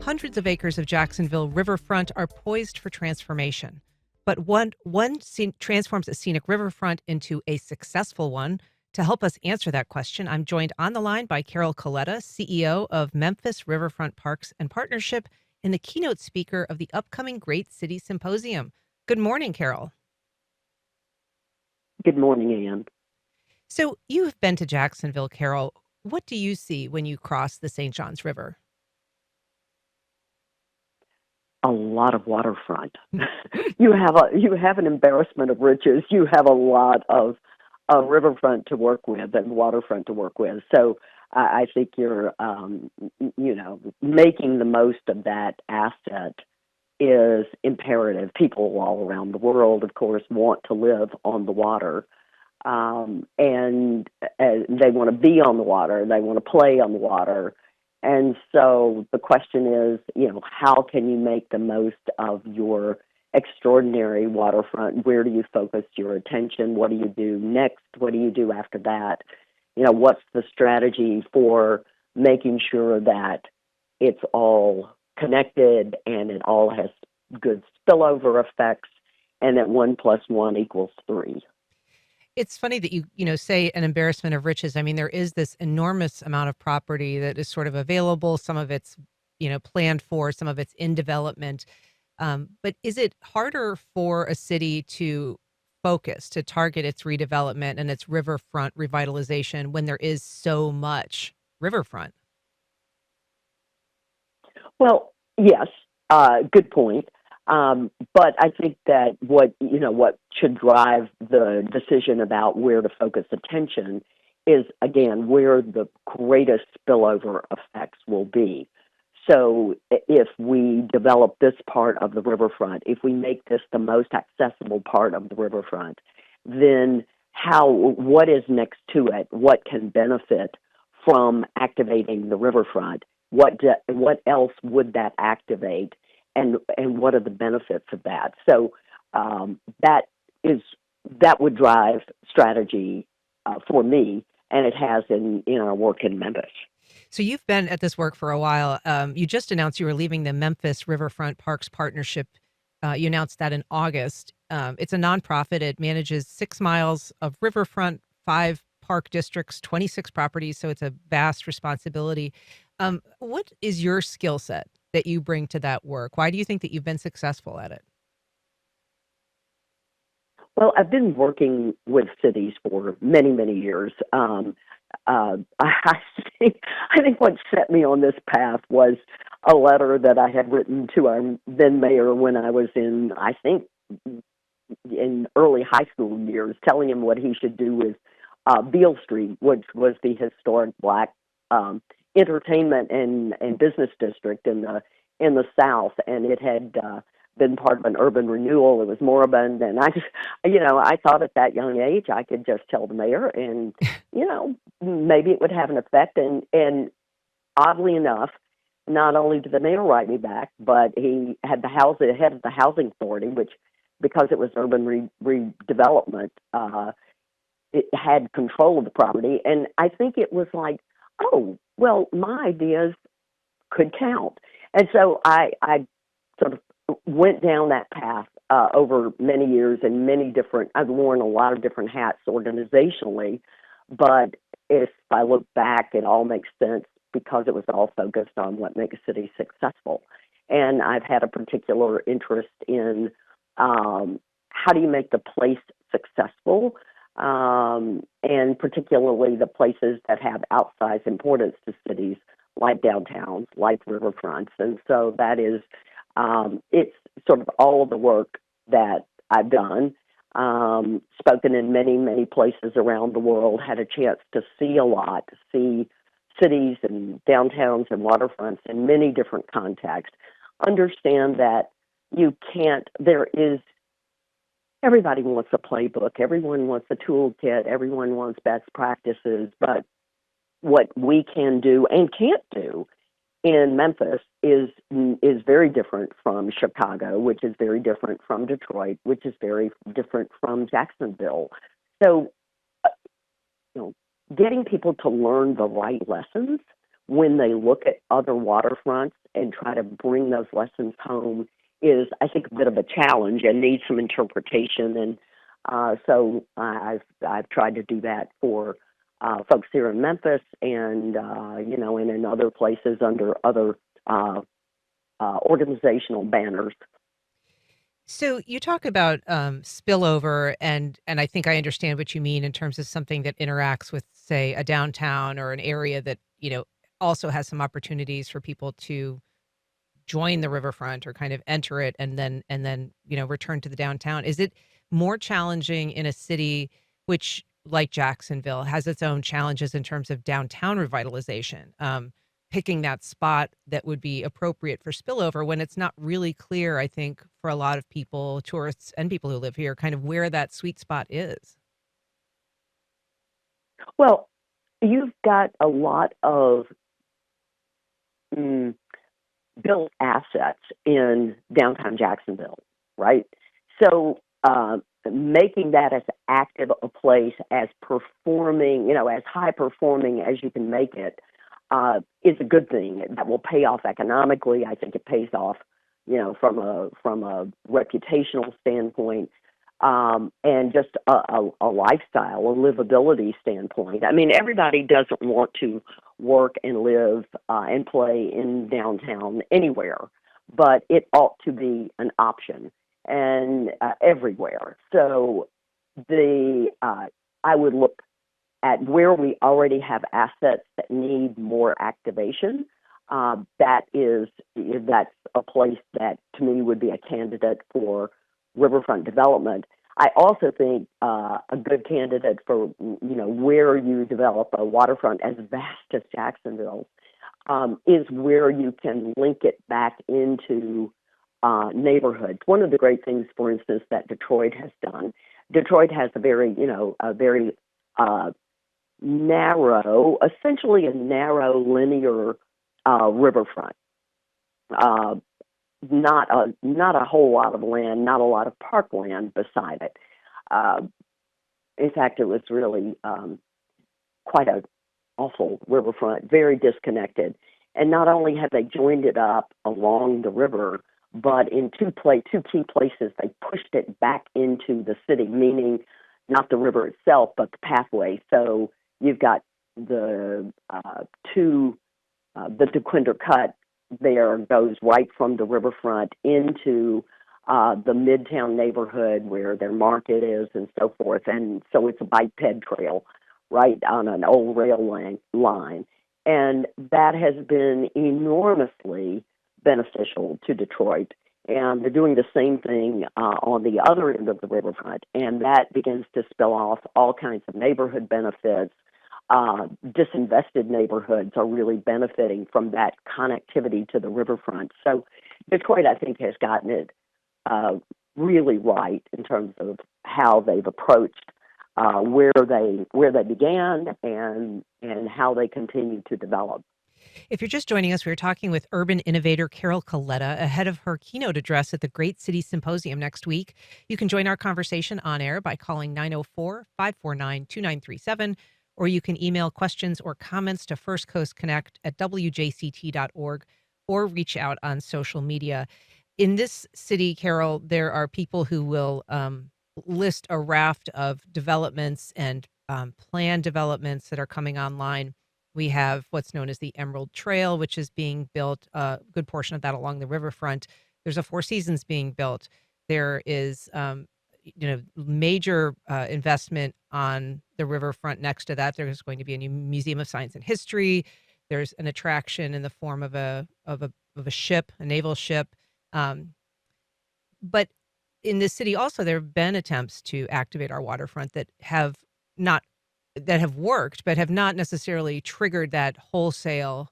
Hundreds of acres of Jacksonville riverfront are poised for transformation. But one transforms a scenic riverfront into a successful one. To help us answer that question, I'm joined on the line by Carol Coletta, CEO of Memphis Riverfront Parks and Partnership, and the keynote speaker of the upcoming Great City Symposium. Good morning, Carol. Good morning, Ann. So you've been to Jacksonville, Carol. What do you see when you cross the St. Johns River? A lot of waterfront. You have an embarrassment of riches. You have a lot of riverfront to work with and waterfront to work with. So I think you're making the most of that asset is imperative. People all around the world, of course, want to live on the water, and they want to be on the water. They want to play on the water. And so the question is, how can you make the most of your extraordinary waterfront? Where do you focus your attention? What do you do next? What do you do after that? What's the strategy for making sure that it's all connected and it all has good spillover effects and that 1+1 = 3? It's funny that you say an embarrassment of riches. I mean, there is this enormous amount of property that is sort of available. Some of it's, planned for, some of it's in development. But is it harder for a city to focus, to target its redevelopment and its riverfront revitalization when there is so much riverfront? Well, yes, good point. But I think that what should drive the decision about where to focus attention is, again, where the greatest spillover effects will be. So if we develop this part of the riverfront, if we make this the most accessible part of the riverfront, then what is next to it? What can benefit from activating the riverfront? What else would that activate? And what are the benefits of that? So that would drive strategy for me, and it has in our work in Memphis. So you've been at this work for a while. You just announced you were leaving the Memphis Riverfront Parks Partnership. You announced that in August. It's a nonprofit. It manages 6 miles of riverfront, 5 park districts, 26 properties. So it's a vast responsibility. What is your skill set that you bring to that work? Why do you think that you've been successful at it? Well, I've been working with cities for many, many years. I think what set me on this path was a letter that I had written to our then mayor when I was in early high school years, telling him what he should do with Beale Street, which was the historic Black entertainment and business district in the South, and it had been part of an urban renewal. It was moribund, and I thought at that young age I could just tell the mayor, and maybe it would have an effect. And oddly enough, not only did the mayor write me back, but he had the head of the housing authority, which, because it was urban redevelopment, it had control of the property, and I think it was like, oh, well, my ideas could count. And so I sort of went down that path over many years and I've worn a lot of different hats organizationally, but if I look back, it all makes sense because it was all focused on what makes a city successful. And I've had a particular interest in how do you make the place successful, and particularly the places that have outsized importance to cities, like downtowns, like riverfronts. And so that is, it's sort of all of the work that I've done, spoken in many, many places around the world, had a chance to see a lot, to see cities and downtowns and waterfronts in many different contexts, understand that everybody wants a playbook, everyone wants a toolkit, everyone wants best practices, but what we can do and can't do in Memphis is very different from Chicago, which is very different from Detroit, which is very different from Jacksonville. So, getting people to learn the right lessons when they look at other waterfronts and try to bring those lessons home is, I think, a bit of a challenge and needs some interpretation. And I've tried to do that for folks here in Memphis, and and in other places under other organizational banners. So you talk about spillover, and I think I understand what you mean in terms of something that interacts with, say, a downtown or an area that also has some opportunities for people to join the riverfront or kind of enter it and then return to the downtown. Is it more challenging in a city which, like Jacksonville, has its own challenges in terms of downtown revitalization, picking that spot that would be appropriate for spillover when it's not really clear, I think, for a lot of people, tourists and people who live here, kind of where that sweet spot is? Well, you've got a lot of mm, built assets in downtown Jacksonville, right? So making that as active a place, as performing, as high performing as you can make it, is a good thing. That will pay off economically. I think it pays off, from a reputational standpoint, and just a lifestyle, a livability standpoint. I mean, everybody doesn't want to work and live and play in downtown anywhere, but it ought to be an option and everywhere. So I would look at where we already have assets that need more activation. That's a place that to me would be a candidate for riverfront development. I also think a good candidate for where you develop a waterfront as vast as Jacksonville is where you can link it back into neighborhoods. One of the great things, for instance, that Detroit has done. Detroit has a very narrow, essentially a narrow linear riverfront. Uh, not a whole lot of land, not a lot of parkland beside it. Uh, in fact, it was really quite a awful riverfront, very disconnected. And not only have they joined it up along the river, but in two key places, they pushed it back into the city, meaning not the river itself, but the pathway. So you've got the the DeQuinder Cut there goes right from the riverfront into the Midtown neighborhood where their market is and so forth. And so it's a bike ped trail right on an old line. And that has been enormously beneficial to Detroit. And they're doing the same thing on the other end of the riverfront. And that begins to spill off all kinds of neighborhood benefits. Disinvested neighborhoods are really benefiting from that connectivity to the riverfront. So Detroit, I think, has gotten it really right in terms of how they've approached where they began and how they continue to develop. If you're just joining us, we are talking with urban innovator Carol Coletta ahead of her keynote address at the Great City Symposium next week. You can join our conversation on air by calling 904-549-2937, or you can email questions or comments to First Coast Connect at wjct.org, or reach out on social media. In this city, Carol, there are people who will list a raft of developments and planned developments that are coming online. We have what's known as the Emerald Trail, which is being built, a good portion of that along the riverfront. There's a Four Seasons being built. There is, major investment on the riverfront next to that. There's going to be a new Museum of Science and History. There's an attraction in the form of a ship, a naval ship. But in this city also, there have been attempts to activate our waterfront not that have worked, but have not necessarily triggered that wholesale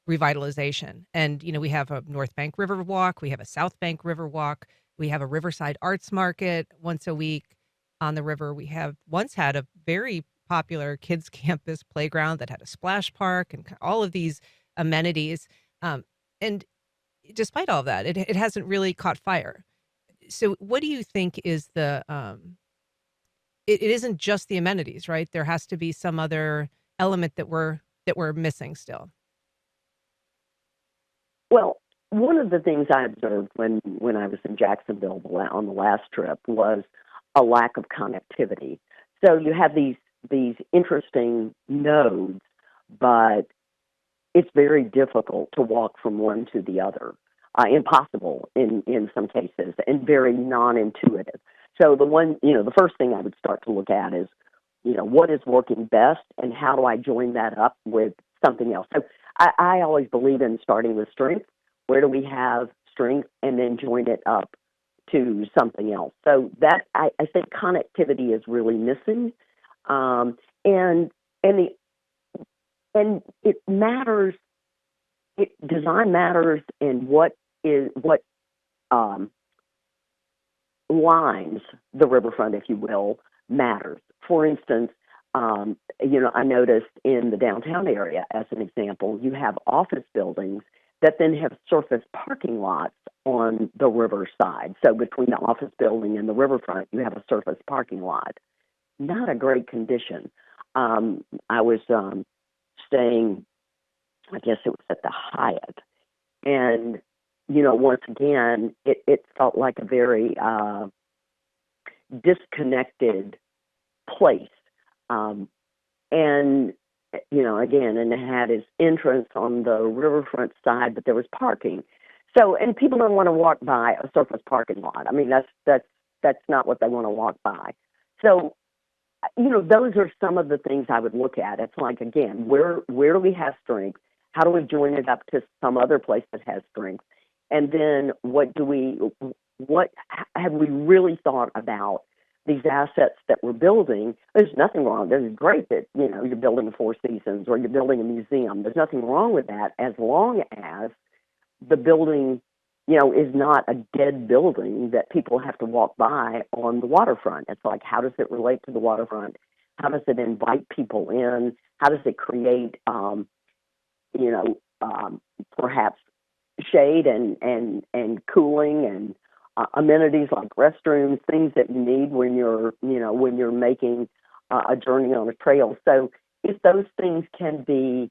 revitalization. And, we have a North Bank River Walk, we have a South Bank River Walk, we have a Riverside Arts Market once a week on the river. We have once had a very popular kids campus playground that had a splash park and all of these amenities. And despite all of that, it hasn't really caught fire. So what do you think is it isn't just the amenities, right? There has to be some other element that we're missing still. Well, one of the things I observed when I was in Jacksonville on the last trip was a lack of connectivity. So you have these interesting nodes, but it's very difficult to walk from one to the other. Impossible in some cases, and very non-intuitive. So the first thing I would start to look at is, what is working best, and how do I join that up with something else? So I always believe in starting with strength. Where do we have strength, and then join it up to something else? So that I think connectivity is really missing, and and the and it matters. Design matters, and what um, lines the riverfront, if you will, matters. For instance, I noticed in the downtown area, as an example, you have office buildings that then have surface parking lots on the river side. So between the office building and the riverfront, you have a surface parking lot. Not a great condition. I was staying, I guess it was at the Hyatt, and once again, it felt like a very disconnected place. Um, and again, and it had its entrance on the riverfront side, but there was parking. So, and people don't want to walk by a surface parking lot. I mean, that's not what they want to walk by. So, those are some of the things I would look at. It's like, again, where do we have strength? How do we join it up to some other place that has strength? And then what have we really thought about these assets that we're building? There's nothing wrong. There's great that, you're building a Four Seasons or you're building a museum. There's nothing wrong with that, as long as the building, is not a dead building that people have to walk by on the waterfront. It's like, how does it relate to the waterfront? How does it invite people in? How does it create, you know, perhaps shade and cooling and amenities like restrooms, things that you need when you're making a journey on a trail. So if those things can be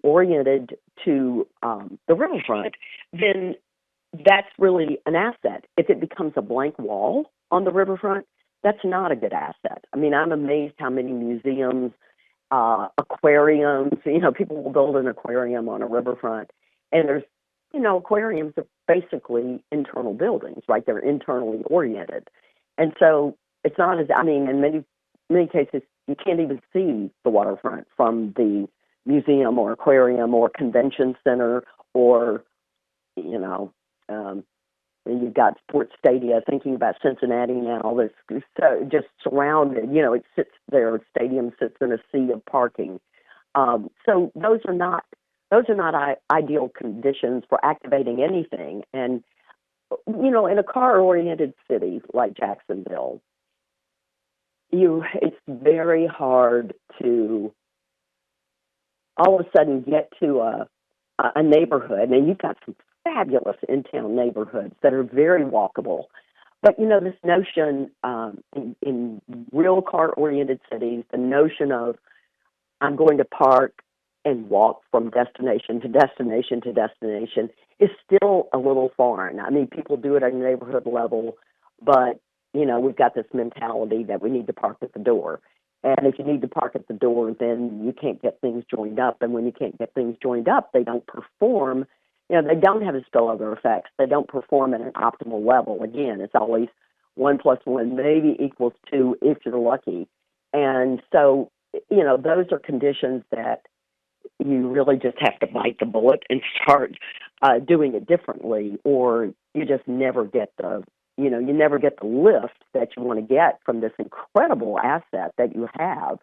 oriented to the riverfront, then that's really an asset. If it becomes a blank wall on the riverfront, that's not a good asset. I mean, I'm amazed how many museums, aquariums, people will build an aquarium on a riverfront, and there's, aquariums are basically internal buildings, right? They're internally oriented. And so it's not as, I mean, in many cases, you can't even see the waterfront from the museum or aquarium or convention center or, and you've got sports stadia. Thinking about Cincinnati now, that's so just surrounded. It sits there. Stadium sits in a sea of parking. So those are not ideal conditions for activating anything. And in a car-oriented city like Jacksonville, it's very hard to all of a sudden get to a neighborhood, and you've got some fabulous in-town neighborhoods that are very walkable. But, this notion in real car-oriented cities, the notion of I'm going to park and walk from destination to destination to destination is still a little foreign. I mean, people do it at a neighborhood level, but, we've got this mentality that we need to park at the door. And if you need to park at the door, then you can't get things joined up. And when you can't get things joined up, they don't perform. They don't have a spillover effects. They don't perform at an optimal level. Again, it's always 1 + 1 maybe equals 2 if you're lucky. And so, those are conditions that you really just have to bite the bullet and start doing it differently, or you just never get you never get the lift that you want to get from this incredible asset that you have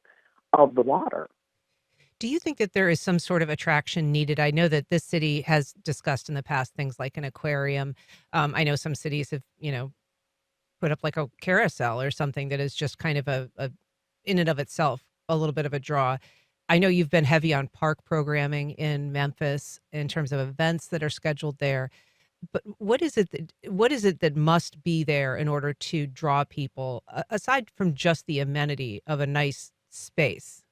of the water. Do you think that there is some sort of attraction needed? I know that this city has discussed in the past things like an aquarium. I know some cities have, put up like a carousel or something that is just kind of a in and of itself, a little bit of a draw. I know you've been heavy on park programming in Memphis in terms of events that are scheduled there. But what is it that must be there in order to draw people, aside from just the amenity of a nice space?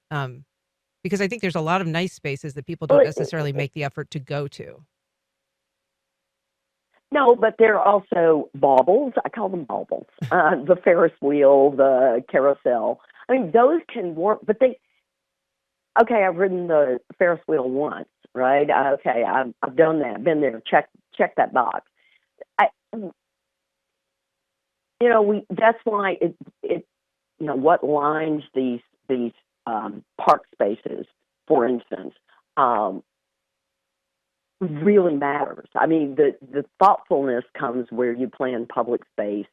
Because I think there's a lot of nice spaces that people don't Well, necessarily make the effort to go to. No, but there are also baubles. I call them baubles. The Ferris wheel, the carousel. I mean, those can work, but okay, I've ridden the Ferris wheel once, right? Okay, I've done that, been there, check that box. I, that's why what lines these park spaces, for instance, um, really matters. I mean, the thoughtfulness comes where you plan public space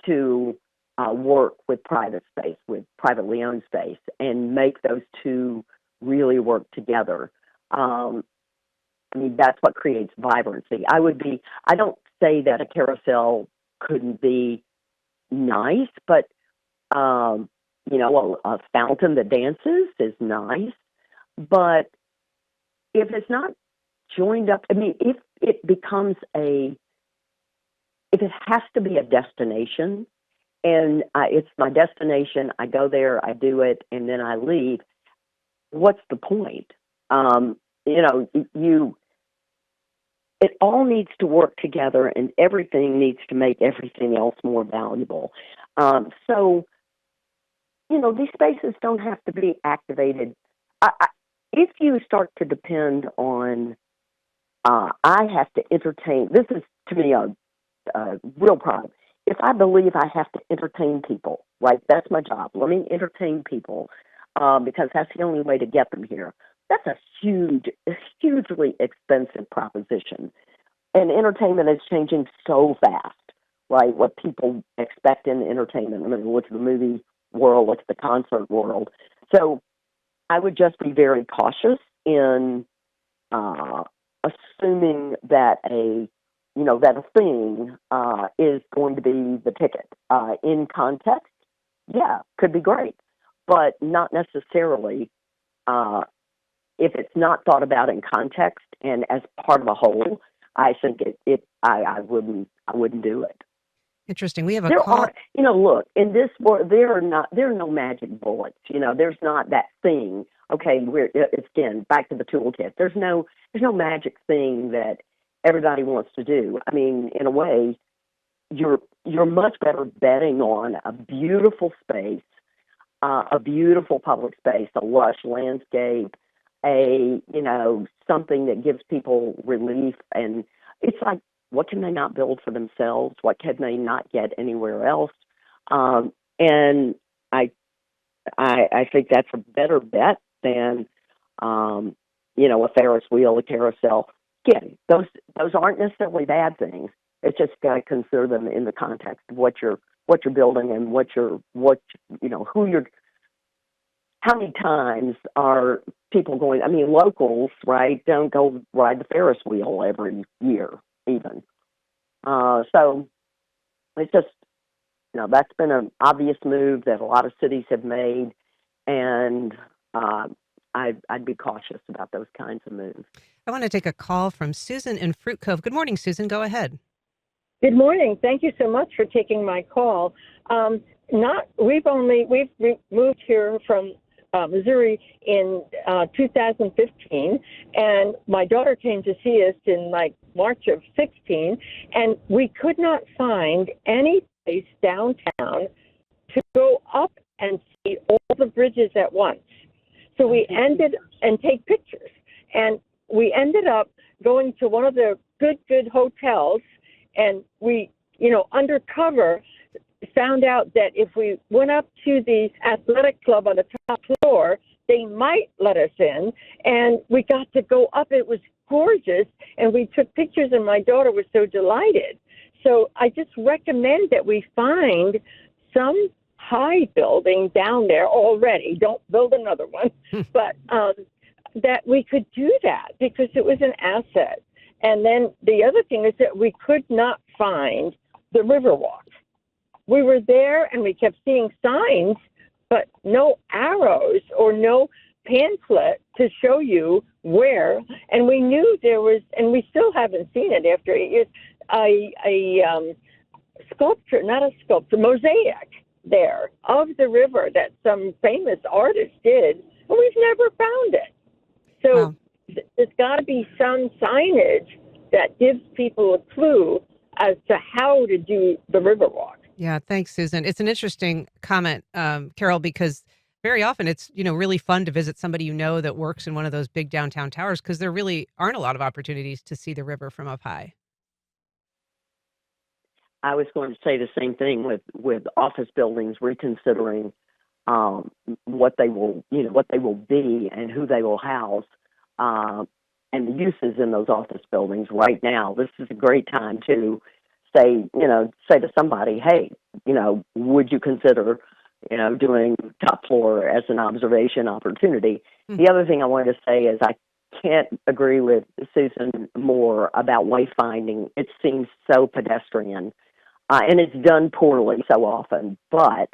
to work with private space, with privately owned space, and make those two really work together. I mean, that's what creates vibrancy. I don't say that a carousel couldn't be nice, but, a fountain that dances is nice. But if it's not joined up, I mean, if it has to be a destination, and it's my destination, I go there, I do it, and then I leave, what's the point? It all needs to work together, and everything needs to make everything else more valuable. So, these spaces don't have to be activated. If you start to depend on, I have to entertain, this is to me a real problem. If I believe I have to entertain people, right, that's my job. Let me entertain people because that's the only way to get them here. That's a hugely expensive proposition. And entertainment is changing so fast, right? What people expect in entertainment. I mean, look at the movie world, look at the concert world. So I would just be very cautious in assuming that a thing is going to be the ticket. In context, yeah, could be great, but not necessarily if it's not thought about in context and as part of a whole. I think I wouldn't do it. Interesting. We have a There call. are, look, in this world, there are no magic bullets. There's not that thing. Okay, it's again back to the toolkit. There's no magic thing that everybody wants to do. I mean, in a way, you're much better betting on a beautiful space, a beautiful public space, a lush landscape, something that gives people relief. And it's like, what can they not build for themselves? What can they not get anywhere else? And I think that's a better bet than a Ferris wheel, a carousel. Again, those aren't necessarily bad things. It's just got to consider them in the context of what you're building and who you're. How many times are people going? I mean, locals, right, don't go ride the Ferris wheel every year, even. So it's just, that's been an obvious move that a lot of cities have made, and I'd be cautious about those kinds of moves. I want to take a call from Susan in Fruit Cove. Good morning, Susan. Go ahead. Good morning. Thank you so much for taking my call. We've moved here from Missouri in 2015, and my daughter came to see us in March of 16, and we could not find any place downtown to go up and see all the bridges at once. So we take pictures, and we ended up going to one of the good hotels, and we, undercover found out that if we went up to the athletic club on the top floor, they might let us in, and we got to go up. It was gorgeous, and we took pictures, and my daughter was so delighted. So I just recommend that we find some high building down there already. Don't build another one, but that we could do that because it was an asset. And then the other thing is that we could not find the Riverwalk. We were there and we kept seeing signs, but no arrows or no pamphlet to show you where. And we knew there was, and we still haven't seen it after 8 years, a sculpture, not a sculpture, mosaic there of the river that some famous artist did, and we've never found it. So There's got to be some signage that gives people a clue as to how to do the Riverwalk. Yeah, thanks, Susan. It's an interesting comment, Carol, because very often it's, really fun to visit somebody that works in one of those big downtown towers because there really aren't a lot of opportunities to see the river from up high. I was going to say the same thing with office buildings, reconsidering what they will, what they will be and who they will house, and the uses in those office buildings right now. This is a great time to say to somebody, hey, would you consider, doing top floor as an observation opportunity? The other thing I wanted to say is I can't agree with Susan more about wayfinding. It seems so pedestrian, and it's done poorly so often. But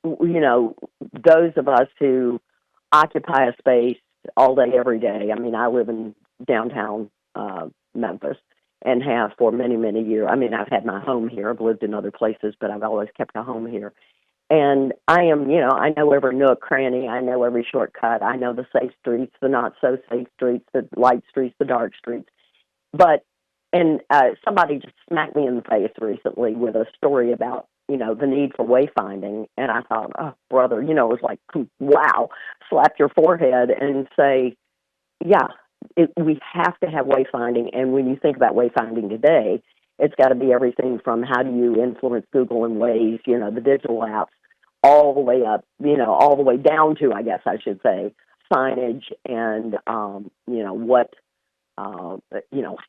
those of us who occupy a space all day, every day. I mean, I live in downtown Memphis and have for many, many years. I mean, I've had my home here. I've lived in other places, but I've always kept a home here. And I am, I know every nook, cranny. I know every shortcut. I know the safe streets, the not so safe streets, the light streets, the dark streets. And somebody just smacked me in the face recently with a story about, the need for wayfinding. And I thought, oh, brother, it was like, wow, slap your forehead and say, yeah, we have to have wayfinding. And when you think about wayfinding today, it's got to be everything from how do you influence Google and Waze, the digital apps, all the way up, all the way down to, I guess I should say, signage and, what,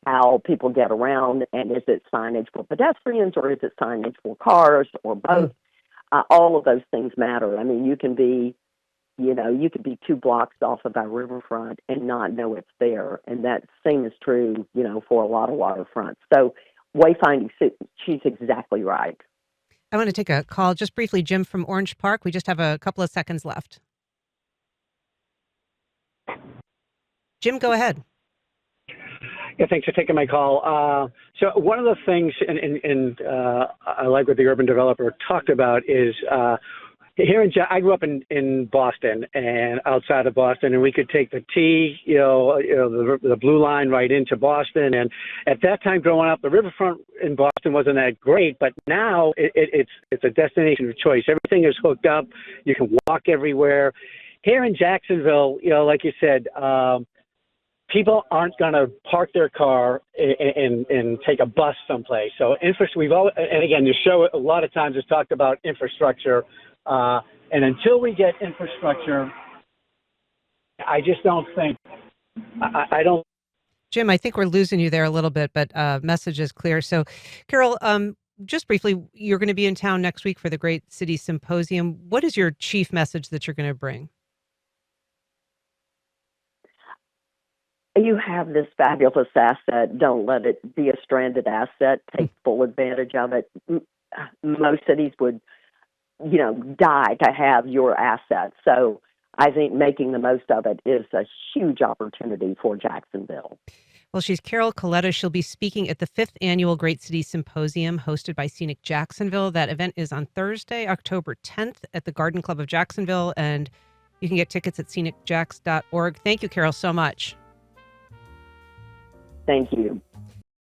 how people get around, and is it signage for pedestrians or is it signage for cars or both? All of those things matter. I mean, you can be 2 blocks off of our riverfront and not know it's there, and that same is true, for a lot of waterfronts. So wayfinding, she's exactly right. I want to take a call just briefly, Jim from Orange Park. We just have a couple of seconds left. Jim, go ahead. Yeah, thanks for taking my call. So one of the things, and I like what the urban developer talked about, is I grew up in Boston and outside of Boston, and we could take the T, the blue line right into Boston. And at that time, growing up, the riverfront in Boston wasn't that great, but now it's a destination of choice. Everything is hooked up. You can walk everywhere. Here in Jacksonville, like you said, people aren't going to park their car and take a bus someplace. So and again, the show a lot of times has talked about infrastructure. And until we get infrastructure, I just don't think, I don't. Jim, I think we're losing you there a little bit, but message is clear. So, Carol, just briefly, you're going to be in town next week for the Great City Symposium. What is your chief message that you're going to bring? You have this fabulous asset. Don't let it be a stranded asset. Take full advantage of it. Most cities would, die to have your asset. So I think making the most of it is a huge opportunity for Jacksonville. Well, she's Carol Coletta. She'll be speaking at the 5th Annual Great City Symposium hosted by Scenic Jacksonville. That event is on Thursday, October 10th at the Garden Club of Jacksonville, and you can get tickets at scenicjax.org. Thank you, Carol, so much. Thank you.